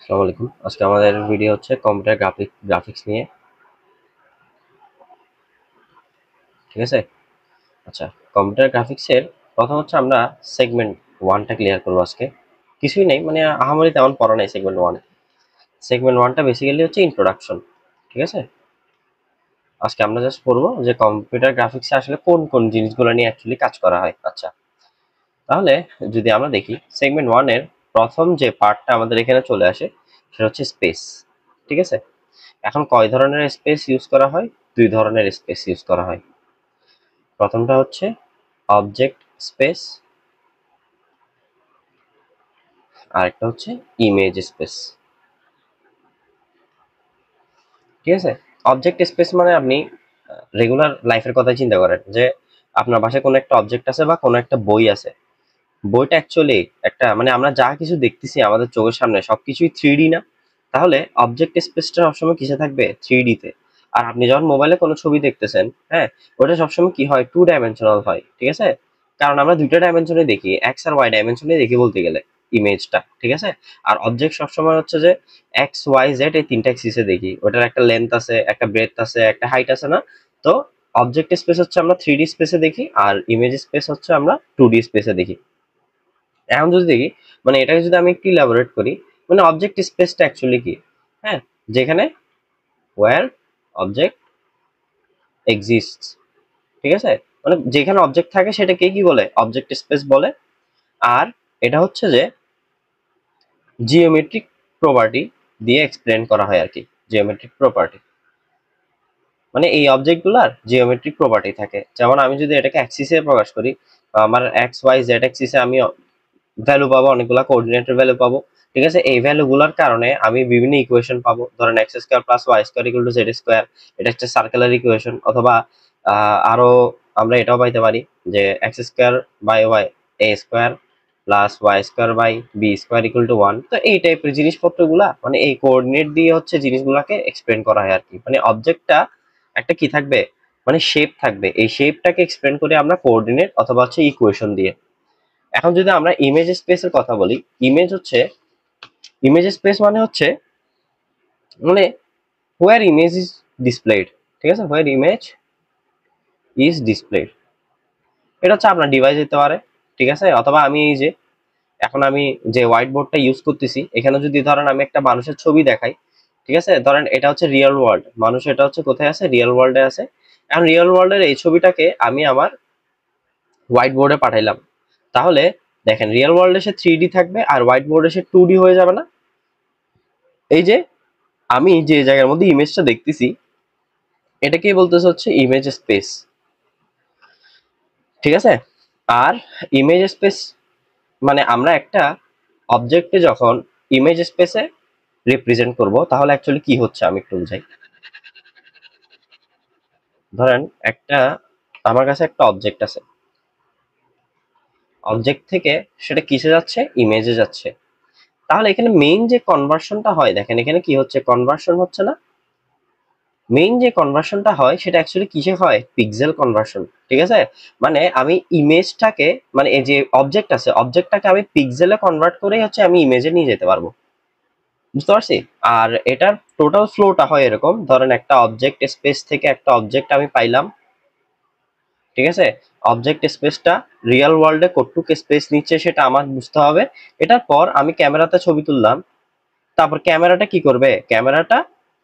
আসসালামু আলাইকুম। আজকে আমাদের ভিডিও হচ্ছে কম্পিউটার গ্রাফিক্স নিয়ে। ঠিক আছে? আচ্ছা, কম্পিউটার গ্রাফিক্সের প্রথম হচ্ছে আমরা সেগমেন্ট 1 টা ক্লিয়ার করব আজকে। কিছুই নেই, মানে আহামরি তেমন পড়া নেই সেগমেন্ট 1 এ। সেগমেন্ট 1 টা বেসিক্যালি হচ্ছে ইন্ট্রোডাকশন। ঠিক আছে? আজকে আমরা জাস্ট পড়ব যে কম্পিউটার গ্রাফিক্সে আসলে কোন কোন জিনিসগুলো নিয়ে অ্যাকচুয়ালি কাজ করা হয়। আচ্ছা, তাহলে যদি আমরা দেখি সেগমেন্ট 1 এর প্রথম যে পার্টটা আমাদের এখানে চলে আসে সেটা হচ্ছে স্পেস। ঠিক আছে? এখন কয় ধরনের স্পেস ইউজ করা হয়? দুই ধরনের স্পেস ইউজ করা হয়। প্রথমটা হচ্ছে অবজেক্ট স্পেস, আর একটা হচ্ছে ইমেজ স্পেস। ঠিক আছে? অবজেক্ট স্পেস মানে আপনি রেগুলার লাইফের কথা চিন্তা করেন যে আপনার বাসায় কোনো একটা অবজেক্ট আছে বা কোনো একটা বই আছে। বইটা অ্যাকচুয়ালি একটা, মানে আমরা যা কিছু দেখতেছি আমাদের চোখের সামনে সবকিছুই 3D না? তাহলে অবজেক্ট স্পেসটা সবসময় কিসে থাকবে? 3D তে। আর আপনি যখন মোবাইলে কোনো ছবি দেখতেছেন, হ্যাঁ, ওটা সবসময় কি হয়? 2 ডাইমেনশনাল হয়। ঠিক আছে? কারণ আমরা দুইটা ডাইমেনশনে দেখি, এক্স আর ওয়াই ডাইমেনশনে দেখি বলতে গেলে ইমেজটা। ঠিক আছে? আর অবজেক্ট সবসময় হচ্ছে যে এক্স ওয়াই জেড এই তিনটা এক্সিসে দেখি। ওটার একটা লেন্থ আছে, একটা ব্রেডথ আছে, একটা হাইট আছে না? তো অবজেক্ট স্পেস হচ্ছে আমরা 3D স্পেসে দেখি, আর ইমেজ স্পেস হচ্ছে আমরা 2D স্পেসে দেখি। এখন যদি দেখি, মানে এটাকে যদি আমি একটু ইলাবোরেট করি, মানে অবজেক্ট স্পেসটা অ্যাকচুয়ালি কি? হ্যাঁ, যেখানে ওয়্যার অবজেক্ট এক্সিস্টস। ঠিক আছে? মানে যেখানে অবজেক্ট থাকে সেটাকে কি বলে? অবজেক্ট স্পেস বলে। আর এটা হচ্ছে যে জিওমেট্রিক প্রপার্টি দিয়ে এক্সপ্লেন করা হয় আর কি। জিওমেট্রিক প্রপার্টি মানে এই অবজেক্টগুলোর জিওমেট্রিক প্রপার্টি থাকে। যেমন আমি যদি এটাকে অ্যাক্সিসে প্রকাশ করি, আমার এক্স ওয়াই জেড অ্যাক্সিসে আমি ভ্যালু পাবো, অনেকগুলা কোঅর্ডিনেটের ভ্যালু পাবো। ঠিক আছে? এই ভ্যালুগুলোর কারণে আমি বিভিন্ন ইকুয়েশন পাবো। ধরেন x square plus y square equal to z square, এটা হচ্ছে সার্কুলার ইকুয়েশন। অথবা আরো আমরা এটাও পাইতে পারি যে x square by y a square plus y square by b square equal to 1। তো এই টাইপের জিনিসপত্রগুলা, মানে এই কোঅর্ডিনেট দিয়ে হচ্ছে জিনিসগুলাকে এক্সপ্লেন করা হয় আর কি। মানে অবজেক্টটা একটা কি থাকবে? মানে শেপ থাকবে, এই শেপটাকে এক্সপ্লেন করে আমরা কোঅর্ডিনেট অথবা হচ্ছে ইকুয়েশন দিয়ে। এখন যদি আমরা ইমেজ স্পেসের কথা বলি, ইমেজ স্পেস মানে হচ্ছে, মানে হোয়ার ইমেজ ইজ ডিসপ্লেড। ঠিক আছে? হোয়ার ইমেজ ইজ ডিসপ্লেড, এটা হচ্ছে আপনার ডিভাইস হতে পারে। ঠিক আছে? অথবা আমি এই যে এখন আমি যে হোয়াইট বোর্ডটা ইউজ করতেছি, এখানে যদি ধরেন আমি একটা মানুষের ছবি দেখাই, ঠিক আছে, ধরেন এটা হচ্ছে রিয়েল ওয়ার্ল্ড, মানুষ এটা হচ্ছে কোথায় আছে? রিয়েল ওয়ার্ল্ডে আছে। এখন রিয়েল ওয়ার্ল্ডের এই ছবিটাকে আমি আমার হোয়াইট বোর্ডে পাঠাইলাম, তাহলে দেখেন রিয়েল ওয়ার্ল্ডে সে 3D থাকবে আর হোয়াইট বোর্ডে সে 2D হয়ে যাবে না? এই যে আমি যে জায়গার মধ্যে ইমেজটা দেখতেছি, এটাকেই বলতেছে হচ্ছে ইমেজ স্পেস। ঠিক আছে? আর ইমেজ স্পেস মানে আমরা একটা অবজেক্টে যখন ইমেজ স্পেসে রিপ্রেজেন্ট করব, তাহলে অ্যাকচুয়ালি কি হচ্ছে আমি একটু বুঝাই। ধরেন একটা, আমার কাছে একটা অবজেক্ট আছে, অবজেক্ট থেকে সেটা কিসে যাচ্ছে? ইমেজে যাচ্ছে। তাহলে এখানে মেইন যে কনভার্সনটা হয়, দেখেন এখানে কি হচ্ছে? কনভার্সন হচ্ছে না? মেইন যে কনভার্সনটা হয় সেটা অ্যাকচুয়ালি কিসে হয়? Pixel conversion. ঠিক আছে? মানে আমি ইমেজটাকে, মানে এই যে অবজেক্ট আছে, অবজেক্টটাকে আমি পিক্সেলে কনভার্ট করেই হচ্ছে আমি ইমেজে নিয়ে যেতে পারবো। বুঝতে পারছি? আর এটার টোটাল ফ্লোটা হয় এরকম, ধরেন একটা অবজেক্ট স্পেস থেকে একটা অবজেক্ট আমি পাইলাম। ঠিক আছে? অবজেক্ট স্পেসটা রিয়েল ওয়ার্ল্ডে কতটুক স্পেস নিচ্ছে সেটা আমার বুঝতে হবে। এটার পর আমি ক্যামেরাতে ছবি তুললাম, তারপর ক্যামেরাটা কি করবে? ক্যামেরাটা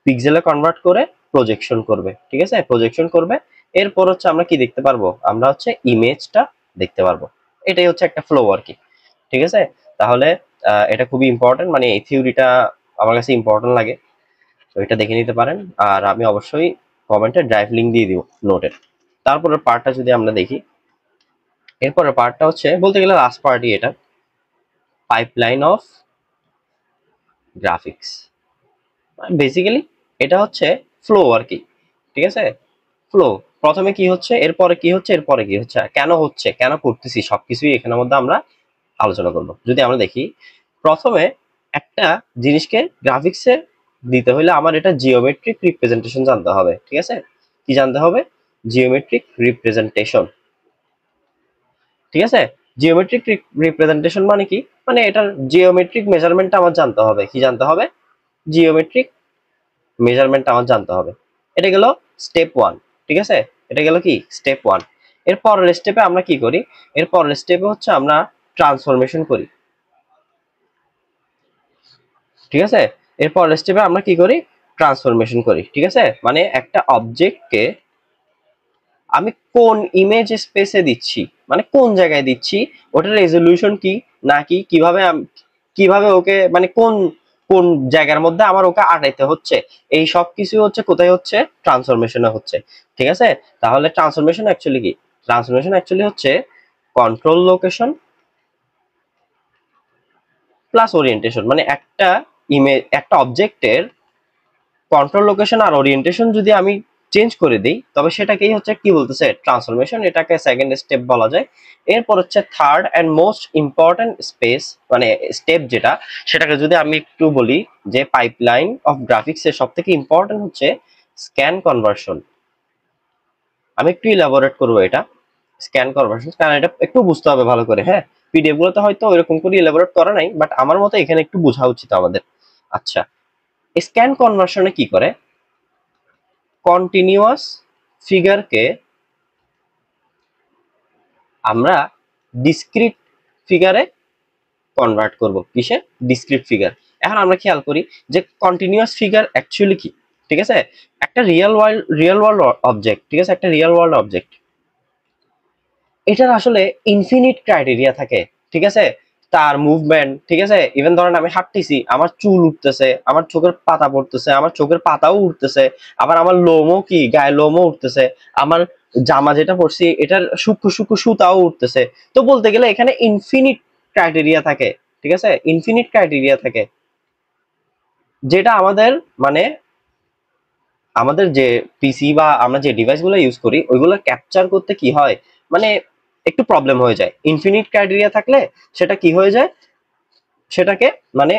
পিক্সেলে কনভার্ট করে প্রজেকশন করবে। ঠিক আছে? প্রজেকশন করবে। এরপর হচ্ছে আমরা কি দেখতে পারবো? আমরা হচ্ছে ইমেজটা দেখতে পারবো। এটাই হচ্ছে একটা ফ্লো আর কি। ঠিক আছে? তাহলে এটা খুবই ইম্পর্টেন্ট, মানে এই থিওরিটা আমার কাছে ইম্পর্টেন্ট লাগে। তো এটা দেখে নিতে পারেন। আর আমি অবশ্যই কমেন্টে ড্রাইভ লিঙ্ক দিয়ে দিব নোটের। তারপরের পার্টটা যদি আমরা দেখি, এরপরের পার্টটা হচ্ছে বলতে গেলে লাস্ট পার্টই এটা, পাইপলাইন অফ গ্রাফিক্স। বেসিক্যালি এটা হচ্ছে ফ্লো আর কি। ঠিক আছে? ফ্লো, প্রথমে কি হচ্ছে, এরপরে কি হচ্ছে, এরপরে কি হচ্ছে, কেন হচ্ছে, কেন করতেছি, সবকিছুই এখানের মধ্যে আমরা আলোচনা করব। যদি আমরা দেখি, প্রথমে একটা জিনিসকে গ্রাফিক্সে দিতে হলে আমার এটা জিওমেট্রিক রিপ্রেজেন্টেশন জানতে হবে। ঠিক আছে? কি জানতে হবে? Geometric representation. ঠিক আছে? জিওমেট্রিক রিপ্রেজেন্টেশন মানে কি, মানে এটার জিওমেট্রিক মেজারমেন্টটা আমার জানতে হবে। কি জানতে হবে? জিওমেট্রিক মেজারমেন্ট আমার জানতে হবে। এটা গেল স্টেপ 1, ঠিক আছে? এটা গেল কি স্টেপ 1। এর পরের স্টেপে আমরা কি করি? এর পরের স্টেপে হচ্ছে আমরা ট্রান্সফরমেশন করি, ঠিক আছে? এর পরের স্টেপে আমরা কি করি? ট্রান্সফরমেশন করি, ঠিক আছে? মানে একটা অবজেক্টকে আমি কোন ইমেজ স্পেসে দিচ্ছি, মানে কোন জায়গায় দিচ্ছি, ওটার রেজলিউশন কি না কি, কিভাবে ওকে মানে কোন কোন জায়গার মধ্যে আমার ওকে আটাইতে হচ্ছে, এই সব কিছু হচ্ছে কোথায় হচ্ছে? ট্রান্সফরমেশনে হচ্ছে, ঠিক আছে? তাহলে ট্রান্সফরমেশন অ্যাকচুয়ালি কি? ট্রান্সফরমেশন অ্যাকচুয়ালি হচ্ছে কন্ট্রোল লোকেশন প্লাস ওরিয়েন্টেশন। মানে একটা ইমেজ, একটা অবজেক্টের কন্ট্রোল লোকেশন আর ওরিয়েন্টেশন যদি আমি চেঞ্জ করে দিই, তবে সেটাকেই হচ্ছে কি বলতেছে? ট্রান্সফরমেশন। এটাকে সেকেন্ড স্টেপ বলা যায়। এরপর হচ্ছে থার্ড এন্ড মোস্ট ইম্পর্টেন্ট মানে স্টেপ যেটা, সেটাকে যদি আমি একটু বলি যে পাইপলাইন অফ গ্রাফিক্স এর সব থেকে ইম্পর্টেন্ট হচ্ছে স্ক্যান কনভার্সন। আমি একটু ইলাবোরেট করবো এটা, স্ক্যান কনভার্সন, কারণ এটা একটু বুঝতে হবে ভালো করে। হ্যাঁ, পিডিএফ গুলোতে হয়তো ওইরকম করে ইলাবোরেট করা নাই, বাট আমার মতে এখানে একটু বোঝা উচিত আমাদের। আচ্ছা, স্ক্যান কনভার্সনে কি করে? কন্টিনিউয়াস ফিগারকে আমরা ডিসক্রিট ফিগারে কনভার্ট করব। কিসে? Discrete figure. এখন আমরা খেয়াল করি যে কন্টিনিউয়াস ফিগার অ্যাকচুয়ালি কি, ঠিক আছে? একটা রিয়েল ওয়ার্ল্ড অবজেক্ট, ঠিক আছে? একটা রিয়েল ওয়ার্ল্ড অবজেক্ট, এটার আসলে ইনফিনিট ক্রাইটেরিয়া থাকে, ঠিক আছে? তার মুভমেন্ট, ঠিক আছে? ইভেন ধরেন আমি হাঁটতেছি, আমার চুল উঠতেছে, আমার চোখের পাতা পড়তেছে, আমার চোখের পাতাও উঠতেছে, আবার আমার লোমও কি গায়ে লোমও উঠতেছে, আমার জামা যেটা পরছি এটার সূক্ষ্ম সূক্ষ্ম সুতাও উঠতেছে। তো বলতে গেলে এখানে ইনফিনিট ক্রাইটেরিয়া থাকে, ঠিক আছে? ইনফিনিট ক্রাইটেরিয়া থাকে, যেটা আমাদের মানে আমাদের যে পিসি বা আমরা যে ডিভাইস গুলো ইউজ করি ওইগুলো ক্যাপচার করতে কি হয়, মানে একটু প্রবলেম হয়ে যায়। ইনফিনিট ক্রাইটেরিয়া থাকলে সেটা কি হয়ে যায়, সেটাকে মানে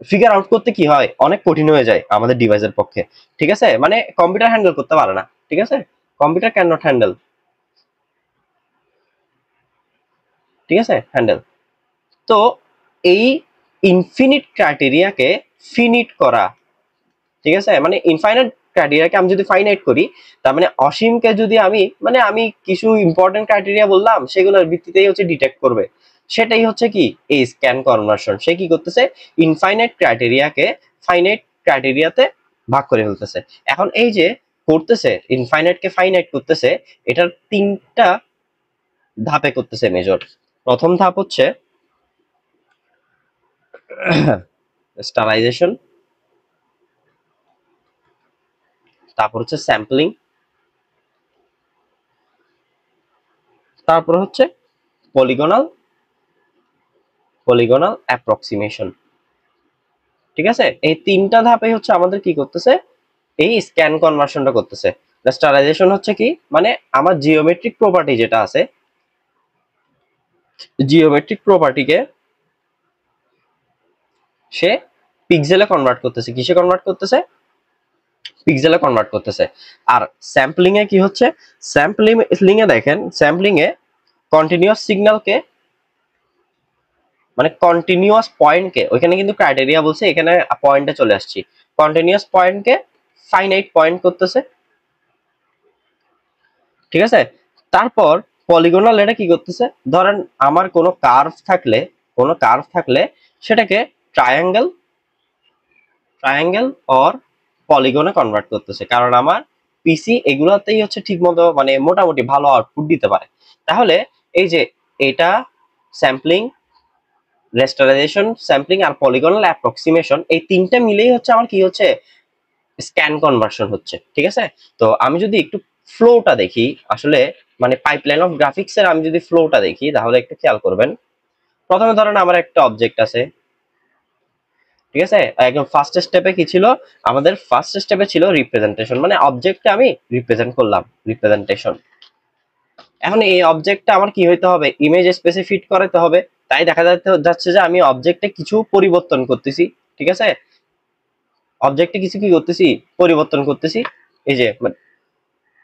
ফিগার আউট করতে কি হয়, অনেক কঠিন হয়ে যায় আমাদের ডিভাইসের পক্ষে, ঠিক আছে? মানে কম্পিউটার হ্যান্ডেল করতে পারে না, ঠিক আছে? কম্পিউটার ক্যান নট হ্যান্ডেল, ঠিক আছে? হ্যান্ডেল। তো এই ইনফিনিট ক্রাইটেরিয়াকে ফিনিট করা, ঠিক আছে? মানে ইনফাইনাইট ক্রাইটেরিয়াকে আমি যদি ফাইনাইট করি, তার মানে অসীমকে যদি আমি কিছু ইম্পর্টেন্ট ক্রাইটেরিয়া বললাম, সেগুলোর ভিত্তিতেই হচ্ছে ডিটেক্ট করবে। সেটাই হচ্ছে কি এই স্ক্যান কনভার্সন। সে কি করতেছে? ইনফাইনাইট ক্রাইটেরিয়াকে ফাইনাইট ক্রাইটেরিয়াতে ভাগ করে ফেলতেছে। এখন এই যে করতেছে, ইনফাইনাইট কে ফাইনাইট করতেছে, এটার তিনটা ধাপে করতেছে মেজর। প্রথম ধাপ হচ্ছে স্টারাইজেশন, তারপর হচ্ছে স্যাম্পলিং, তারপর হচ্ছে পলিগনাল পলিগনাল অ্যাপ্রক্সিমেশন, ঠিক আছে? এই তিনটা ধাপে হচ্ছে আমাদের কি করতেছে? এই স্ক্যান কনভার্সনটা করতেছে। রাস্টারাইজেশন হচ্ছে কি, মানে আমার জিওমেট্রিক প্রপার্টি যেটা আছে, জিওমেট্রিক প্রপার্টিকে সে পিক্সেলে কনভার্ট করতেছে। কিসে কনভার্ট করতেছে? পিক্সেলে কনভার্ট করতেছে। আর স্যাম্পলিং এ কি হচ্ছে? স্যাম্পলিং এ দেখেন, স্যাম্পলিং এ কন্টিনিউয়াস সিগন্যালকে মানে কন্টিনিউয়াস পয়েন্টকে, ওইখানে কিন্তু ক্রাইটেরিয়া বলছে, এখানে পয়েন্টে চলে আসছি, কন্টিনিউয়াস পয়েন্টকে ফাইনাইট পয়েন্ট করতেছে, ঠিক আছে? তারপর পলিগনাল এটা কি করতেছে? ধরেন আমার কোনো কার্ভ থাকলে সেটাকে ট্রায়াঙ্গেল ট্রায়াঙ্গেল অর পলিগনে কনভার্ট করতেছে, কারণ আমার পিসি এগুলাতেই হচ্ছে ঠিক মতো মানে মোটামুটি ভালো আউটপুট দিতে পারে। তাহলে এই যে এটা স্যাম্পলিং, রেস্টারাইজেশন, স্যাম্পলিং আর পলিগনাল অ্যাপ্রক্সিমেশন, এই তিনটা মিলেই হচ্ছে আমার কি হচ্ছে? স্ক্যান কনভার্সন হচ্ছে, ঠিক আছে? তো আমি যদি একটু ফ্লোটা দেখি আসলে, মানে পাইপলাইন অফ গ্রাফিক্স এর আমি যদি ফ্লোটা দেখি, তাহলে একটু খেয়াল করবেন। প্রথমে ধরেন আমার একটা অবজেক্ট আছে, ঠিক আছে? একদম ফার্স্ট স্টেপে কি ছিল? আমাদের ফার্স্ট স্টেপে ছিল রিপ্রেজেন্টেশন, মানে অবজেক্টকে আমি রিপ্রেজেন্ট করলাম, রিপ্রেজেন্টেশন। এখন এই অবজেক্টটা আমার কি হইতে হবে? ইমেজ স্পেসে ফিট করাতে হবে। তাই দেখা যাচ্ছে যে আমি অবজেক্টে কিছু পরিবর্তন করতেছি, ঠিক আছে? অবজেক্টে কিছু কি করতেছি? পরিবর্তন করতেছি। এই যে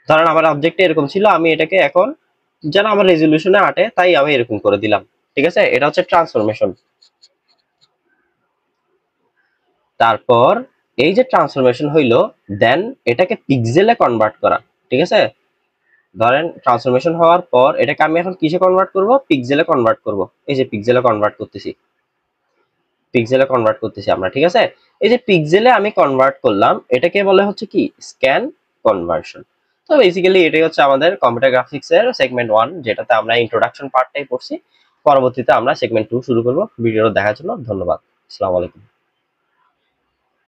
ধরেন আমার অবজেক্টে এরকম ছিল, আমি এটাকে এখন যেন আমার রেজলিউশনে আটে, তাই আমি এরকম করে দিলাম। ঠিক আছে, এটা হচ্ছে ট্রান্সফরমেশন। তারপর এই যে ট্রান্সফরমেশন হইলো, দেন এটাকে পিক্সেলে কনভার্ট করা। ঠিক আছে, ধরেন ট্রান্সফরমেশন হওয়ার পর এটাকে আমি এখন কিসে কনভার্ট করব? পিক্সেলে কনভার্ট করব। এই যে পিক্সেলে কনভার্ট করতেছি, পিক্সেলে কনভার্ট করতেছি আমরা। ঠিক আছে, এই যে পিক্সেলে আমি কনভার্ট করলাম, এটাকে বলে হচ্ছে কি স্ক্যান কনভার্সন। তো বেসিক্যালি এটাই হচ্ছে আমাদের কম্পিউটার গ্রাফিক্স এর সেগমেন্ট 1, যেটাতে আমরা ইন্ট্রোডাকশন পার্টটাই পড়ছি। পরবর্তীতে আমরা সেগমেন্ট 2 শুরু করব। ভিডিওটা দেখার জন্য ধন্যবাদ। আসসালামু আলাইকুম।